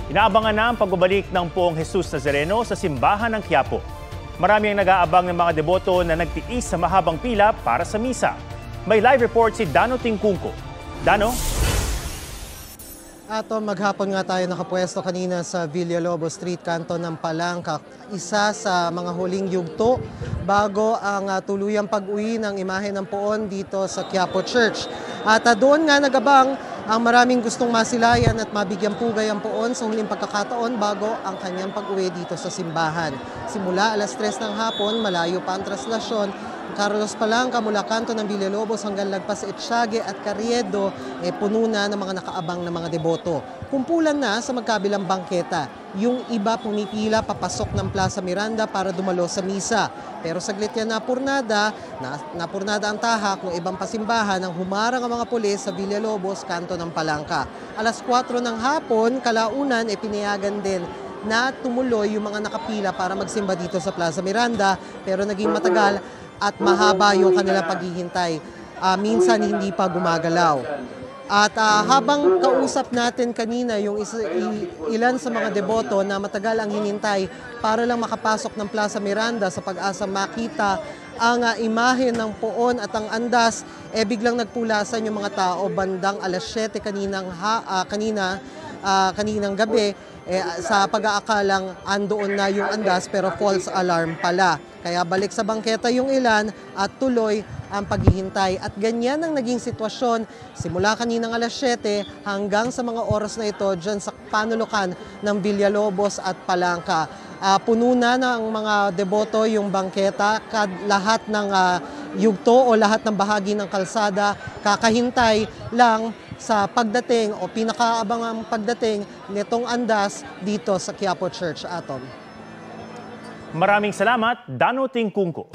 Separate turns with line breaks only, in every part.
Inaabangan na ang pagbabalik ng Poong Jesus Nazareno sa simbahan ng Quiapo. Marami ang nag-aabang ng mga deboto na nagtiis sa mahabang pila para sa misa. May live report si Dano Tingkungko. Dano?
Ato, maghapon nga tayo nakapwesto kanina sa Villalobos Street, kanto ng Palangka. Isa sa mga huling yugto bago ang tuluyang pag-uwi ng imahe ng Poon dito sa Quiapo Church. At doon nga nagabang ang maraming gustong masilayan at mabigyang pugay ang Poon sa huling pagkakataon bago ang kanyang pag-uwi dito sa simbahan. Simula alas 3 ng hapon, malayo pa ang traslasyon. Carlos Palangka mula kanto ng Villalobos hanggang lagpas sa Etxague at Carriedo, puno na ng mga nakaabang na mga deboto. Kumpulan na sa magkabilang bangketa. Yung iba pumipila papasok ng Plaza Miranda para dumalo sa misa. Pero saglit yan napurnada ang tahak ng ibang pasimbahan nang humarang ang mga pulis sa Villalobos, kanto ng Palangka. Alas 4 ng hapon, kalaunan, pinayagan din na tumuloy yung mga nakapila para magsimba dito sa Plaza Miranda, pero naging matagal at mahaba yung kanilang paghihintay. Minsan hindi pa gumagalaw. At habang kausap natin kanina yung ilan sa mga deboto na matagal ang hinintay para lang makapasok ng Plaza Miranda sa pag-asa makita ang imahe ng Poon at ang andas, biglang nagpulasan yung mga tao bandang alas 7 kaninang gabi sa pag-aakalang andoon na yung andas pero false alarm pala. Kaya balik sa bangketa yung ilan at tuloy ang paghihintay. At ganyan ang naging sitwasyon simula kaninang alas 7 hanggang sa mga oras na ito dyan sa panulukan ng Villalobos at Palangka. Puno na ng mga deboto yung bangketa, lahat ng yugto o lahat ng bahagi ng kalsada kakahintay lang sa pagdating o pinakaabangang pagdating nitong andas dito sa Quiapo Church. Atom.
Maraming salamat, Dano Tingkungko.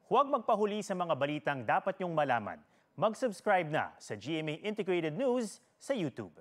Huwag magpahuli sa mga balitang dapat niyong malaman. Mag-subscribe na sa GMA Integrated News sa YouTube.